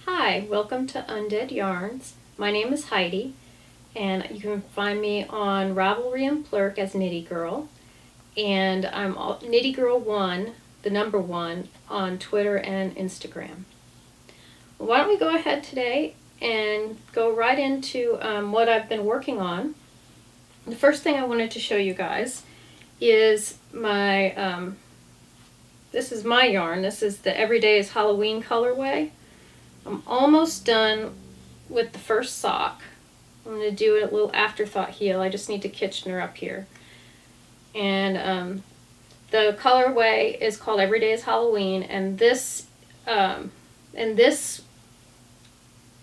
Hi, welcome to Undead Yarns. My name is Heidi, and you can find me on Ravelry and Plurk as Nitty Girl, and I'm Nitty Girl 1, the number 1, on Twitter and Instagram. Why don't we go ahead today and go right into what I've been working on. The first thing I wanted to show you guys is my, this is my yarn. This is the Everyday is Halloween colorway. I'm almost done with the first sock. I'm going to do a little afterthought heel. I just need to Kitchener up here. And the colorway is called Everyday is Halloween, and this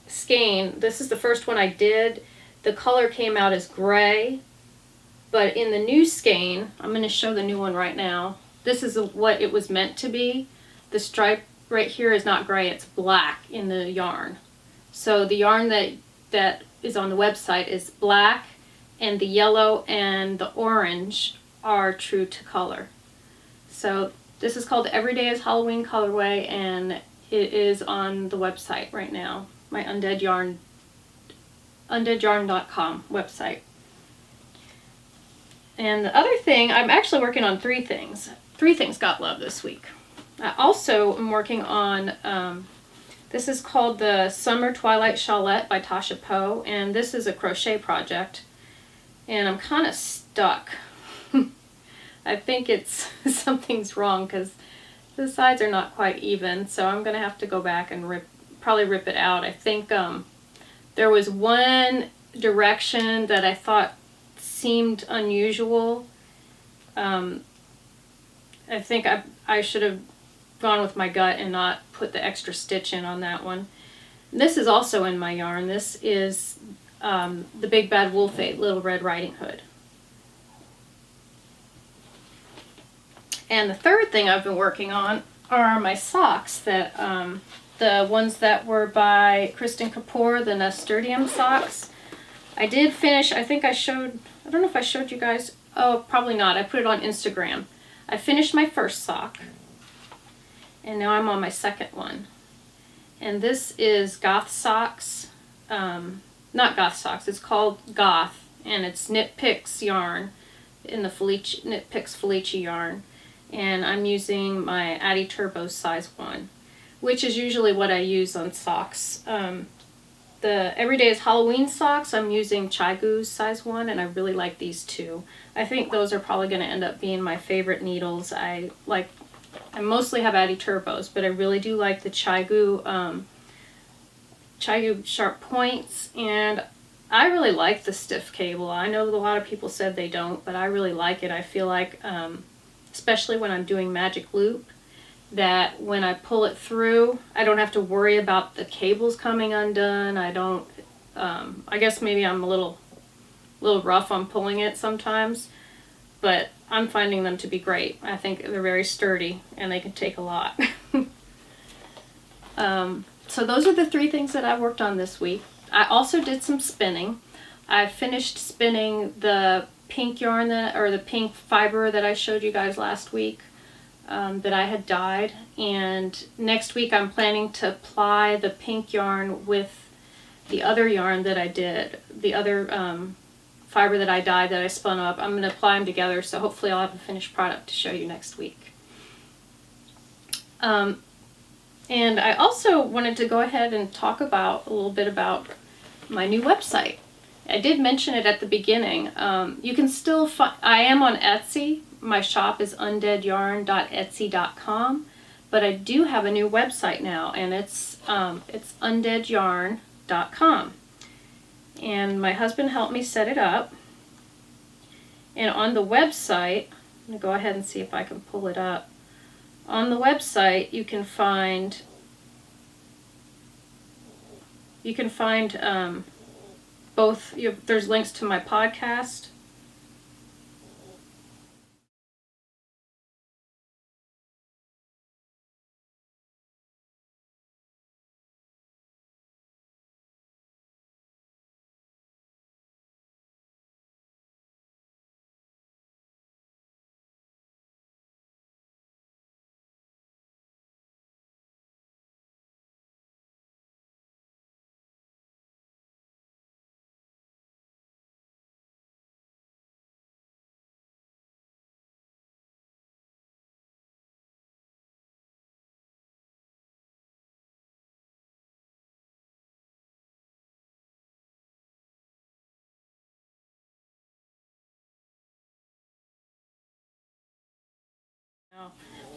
skein, this is the first one I did. The color came out as gray, but in the new skein, I'm going to show the new one right now. This is what it was meant to be. The stripe right here is not gray, it's black in the yarn. So the yarn that is on the website is black, and the yellow and the orange are true to color. So this is called Everyday is Halloween colorway, and it is on the website right now, my undeadyarn.com website. And the other thing, I'm actually working on three things. Three things got love this week. I also am working on, this is called the Summer Twilight Shawlette by Tasha Poe, and this is a crochet project, and I'm kind of stuck. I think it's something's wrong because the sides are not quite even, so I'm going to have to go back and probably rip it out. I think there was one direction that I thought seemed unusual. I think I should have gone with my gut and not put the extra stitch in on that one. This is also in my yarn. This is the Big Bad Wolf 8 Little Red Riding Hood. And the third thing I've been working on are my socks, that the ones that were by Kristen Kapoor, the Nasturtium socks. I did finish, I think I showed, I don't know if I showed you guys, oh, probably not. I put it on Instagram. I finished my first sock, and now I'm on my second one. And this is Goth Socks, not Goth Socks, it's called Goth, and it's Knit Picks yarn in the Knit Picks Felici yarn. And I'm using my Addi Turbo size 1, which is usually what I use on socks. The Everyday is Halloween socks, I'm using Chai Gu's size 1, and I really like these two. I think those are probably going to end up being my favorite needles. I mostly have Addi Turbos, but I really do like the Chai Gu sharp points, and I really like the stiff cable. I know a lot of people said they don't, but I really like it. I feel like, especially when I'm doing magic loop, that when I pull it through, I don't have to worry about the cables coming undone. I don't, I guess maybe I'm a little rough on pulling it sometimes, but I'm finding them to be great. I think they're very sturdy and they can take a lot. So those are the three things that I worked on this week. I also did some spinning. I finished spinning the pink yarn or the pink fiber that I showed you guys last week. That I had dyed, and next week I'm planning to ply the pink yarn with the other yarn that I did, the other fiber that I dyed that I spun up. I'm going to apply them together, so hopefully I'll have a finished product to show you next week. And I also wanted to go ahead and talk about a little bit about my new website. I did mention it at the beginning. You can still find, I am on Etsy. My shop is undeadyarn.etsy.com, but I do have a new website now, and it's undeadyarn.com. And my husband helped me set it up. And on the website, I'm going to go ahead and see if I can pull it up. On the website, you can find both. There's links to my podcast,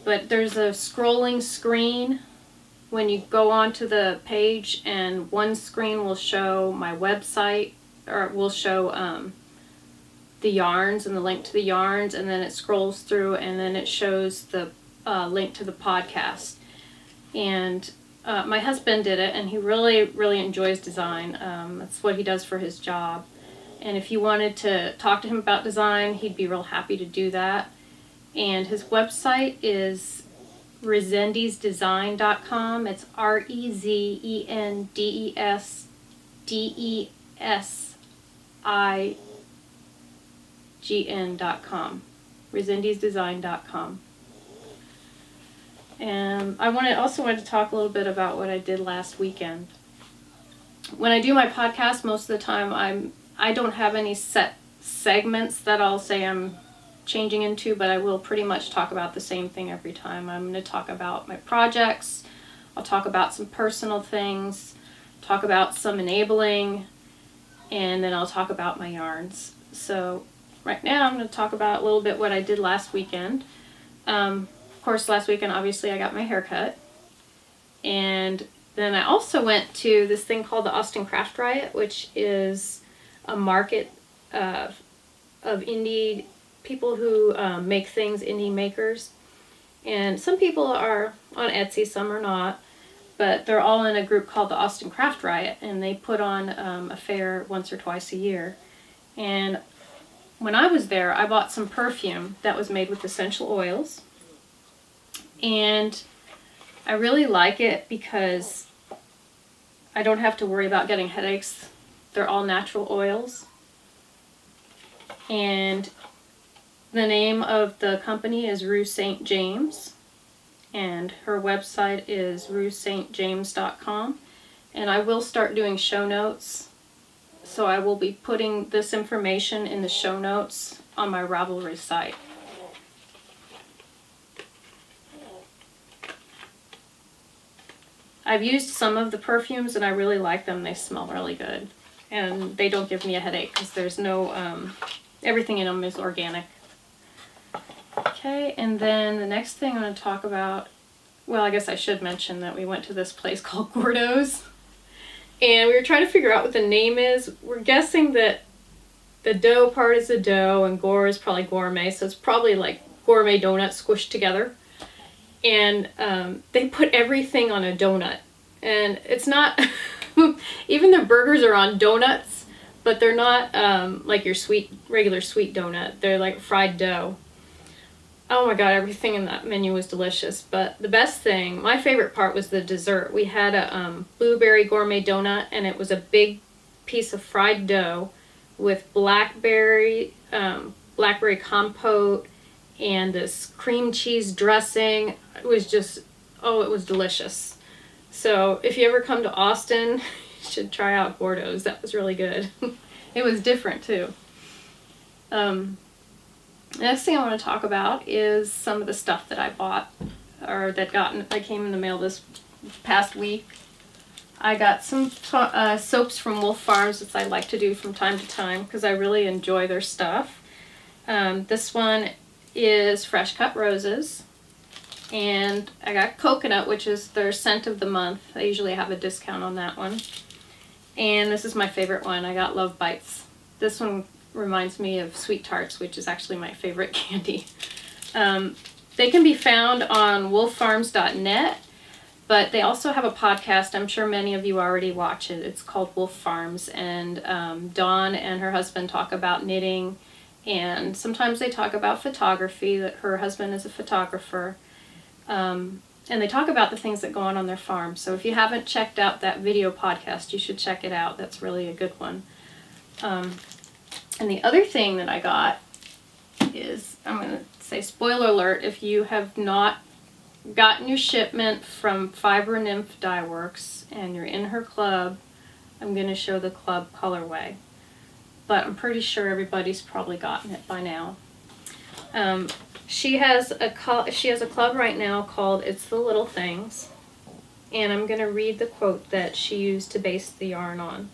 But there's a scrolling screen when you go onto the page, and one screen will show my website, or it will show the yarns and the link to the yarns, and then it scrolls through and then it shows the link to the podcast. And my husband did it, and he really enjoys design. That's what he does for his job. And if you wanted to talk to him about design, he'd be real happy to do that. And his website is rezendesdesign.com. It's REZENDESDESIGN.com. rezendesdesign.com. And I also wanted to talk a little bit about what I did last weekend. When I do my podcast, most of the time I don't have any set segments that I'll say I'm changing into, but I will pretty much talk about the same thing every time. I'm going to talk about my projects, I'll talk about some personal things, talk about some enabling, and then I'll talk about my yarns. So right now I'm going to talk about a little bit what I did last weekend. Of course, last weekend obviously I got my hair cut, and then I also went to this thing called the Austin Craft Riot, which is a market of indie people who make things, indie makers. And some people are on Etsy, some are not, but they're all in a group called the Austin Craft Riot, and they put on a fair once or twice a year. And when I was there, I bought some perfume that was made with essential oils, and I really like it because I don't have to worry about getting headaches. They're all natural oils. And the name of the company is Rue St. James, and her website is ruestjames.com. And I will start doing show notes, so I will be putting this information in the show notes on my Ravelry site. I've used some of the perfumes and I really like them. They smell really good, and they don't give me a headache because there's no, everything in them is organic. Okay, and then the next thing I'm going to talk about, well, I guess I should mention that we went to this place called Gordo's, and we were trying to figure out what the name is. We're guessing that the dough part is a dough and gore is probably gourmet, so it's probably like gourmet donuts squished together. And they put everything on a donut, and it's not, even their burgers are on donuts, but they're not like your regular sweet donut. They're like fried dough. Oh my god, everything in that menu was delicious. But the best thing, my favorite part, was the dessert. We had a blueberry gourmet donut, and it was a big piece of fried dough with blackberry compote and this cream cheese dressing. It was just, oh, it was delicious. So if you ever come to Austin, you should try out Gordo's. That was really good. It was different too. The next thing I want to talk about is some of the stuff that I bought, or that came in the mail this past week. I got some soaps from Wolf Farms that I like to do from time to time because I really enjoy their stuff. This one is Fresh Cut Roses, and I got Coconut, which is their scent of the month. I usually have a discount on that one. And this is my favorite one. I got Love Bites. This one reminds me of Sweet Tarts, which is actually my favorite candy. They can be found on wolffarms.net, but they also have a podcast. I'm sure many of you already watch it. It's called Wolf Farms, and Dawn and her husband talk about knitting, and sometimes they talk about photography, that her husband is a photographer. And they talk about the things that go on their farm. So if you haven't checked out that video podcast, you should check it out. That's really a good one. And the other thing that I got is, I'm going to say spoiler alert, if you have not gotten your shipment from Fiber Nymph Dye Works and you're in her club, I'm going to show the club colorway. But I'm pretty sure everybody's probably gotten it by now. She has a club right now called It's the Little Things, and I'm going to read the quote that she used to base the yarn on.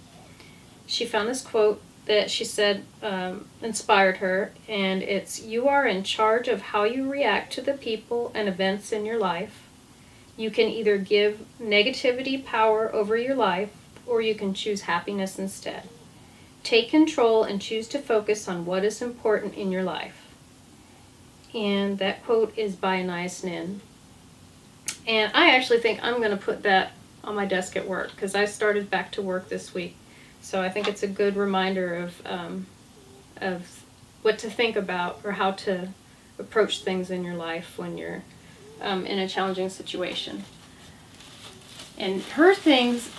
She found this quote that she said inspired her, and it's, "You are in charge of how you react to the people and events in your life. You can either give negativity power over your life, or you can choose happiness instead. Take control and choose to focus on what is important in your life." And that quote is by Anais Nin. And I actually think I'm going to put that on my desk at work, because I started back to work this week. So I think it's a good reminder of what to think about, or how to approach things in your life when you're in a challenging situation. And her things,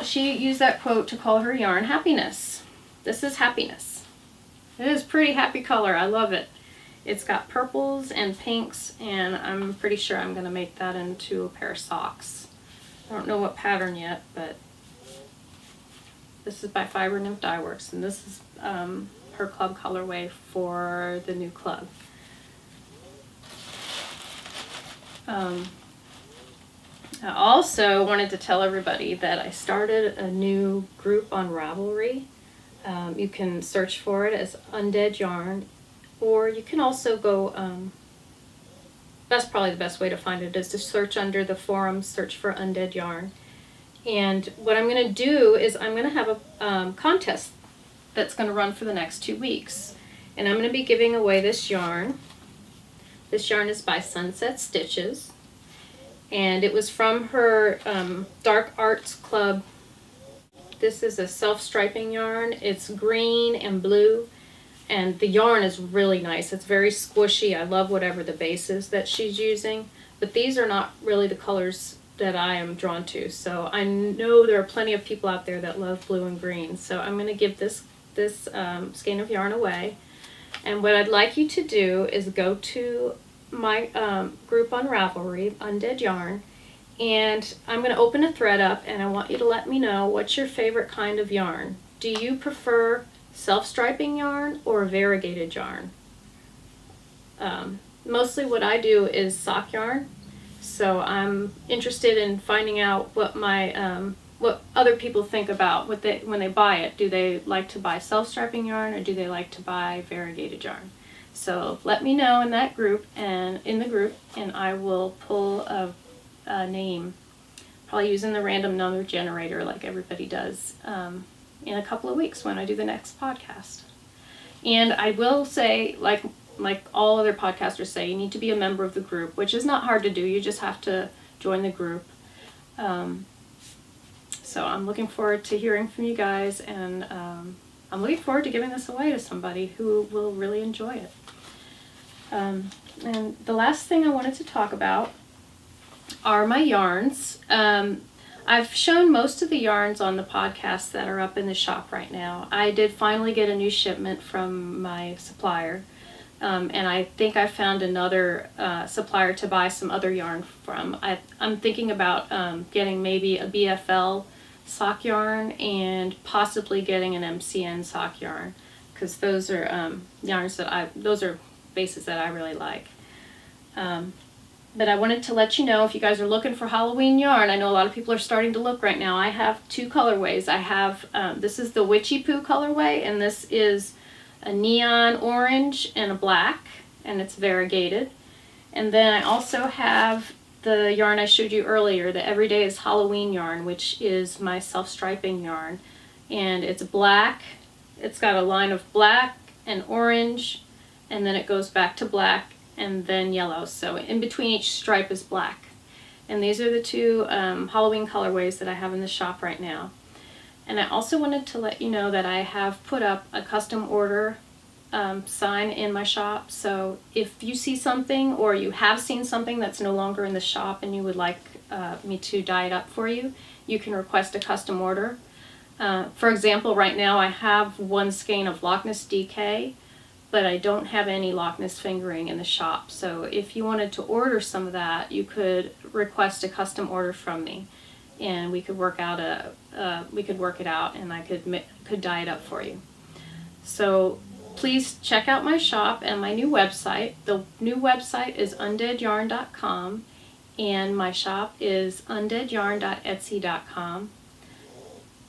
she used that quote to call her yarn happiness. This is happiness. It is a pretty happy color. I love it. It's got purples and pinks, and I'm pretty sure I'm going to make that into a pair of socks. I don't know what pattern yet, but this is by Fiber Nymph Dye Works, and this is her club colorway for the new club. I also wanted to tell everybody that I started a new group on Ravelry. You can search for it as Undead Yarn, or you can also go, that's probably the best way to find it, is to search under the forums, search for Undead Yarn. And what I'm going to do is I'm going to have a contest that's going to run for the next 2 weeks. And I'm going to be giving away this yarn. This yarn is by Sunset Stitches. And it was from her Dark Arts Club. This is a self-striping yarn. It's green and blue. And the yarn is really nice. It's very squishy. I love whatever the base is that she's using. But these are not really the colors that I am drawn to. So I know there are plenty of people out there that love blue and green. So I'm going to give this skein of yarn away. And what I'd like you to do is go to my group on Ravelry, Undead Yarn, and I'm going to open a thread up, and I want you to let me know what's your favorite kind of yarn. Do you prefer self-striping yarn or variegated yarn? Mostly what I do is sock yarn, so I'm interested in finding out what my what other people think about when they buy it. Do they like to buy self-striping yarn, or do they like to buy variegated yarn? So let me know in that group, and I will pull a name, probably using the random number generator like everybody does, in a couple of weeks when I do the next podcast. And I will say, like all other podcasters say, you need to be a member of the group, which is not hard to do. You just have to join the group. So I'm looking forward to hearing from you guys, and I'm looking forward to giving this away to somebody who will really enjoy it. And the last thing I wanted to talk about are my yarns. I've shown most of the yarns on the podcast that are up in the shop right now. I did finally get a new shipment from my supplier, and I think I found another supplier to buy some other yarn from. I'm thinking about getting maybe a BFL sock yarn and possibly getting an MCN sock yarn, because those are yarns that those are bases that I really like. But I wanted to let you know, if you guys are looking for Halloween yarn, I know a lot of people are starting to look right now. I have two colorways. I have, this is the Witchy Poo colorway, and this is a neon orange and a black, and it's variegated. And then I also have the yarn I showed you earlier, the Everyday is Halloween yarn, which is my self-striping yarn. And it's black. It's got a line of black and orange, and then it goes back to black and then yellow. So in between each stripe is black. And these are the two Halloween colorways that I have in the shop right now. And I also wanted to let you know that I have put up a custom order sign in my shop. So if you see something, or you have seen something that's no longer in the shop and you would like me to dye it up for you, you can request a custom order. For example, right now I have one skein of Loch Ness DK, but I don't have any Loch Ness fingering in the shop. So if you wanted to order some of that, you could request a custom order from me, and we could work out it out, and I could dye it up for you. So please check out my shop and my new website. The new website is undeadyarn.com, and my shop is undeadyarn.etsy.com.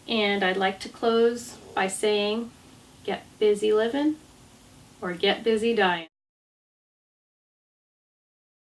And I'd like to close by saying, get busy living or get busy dying.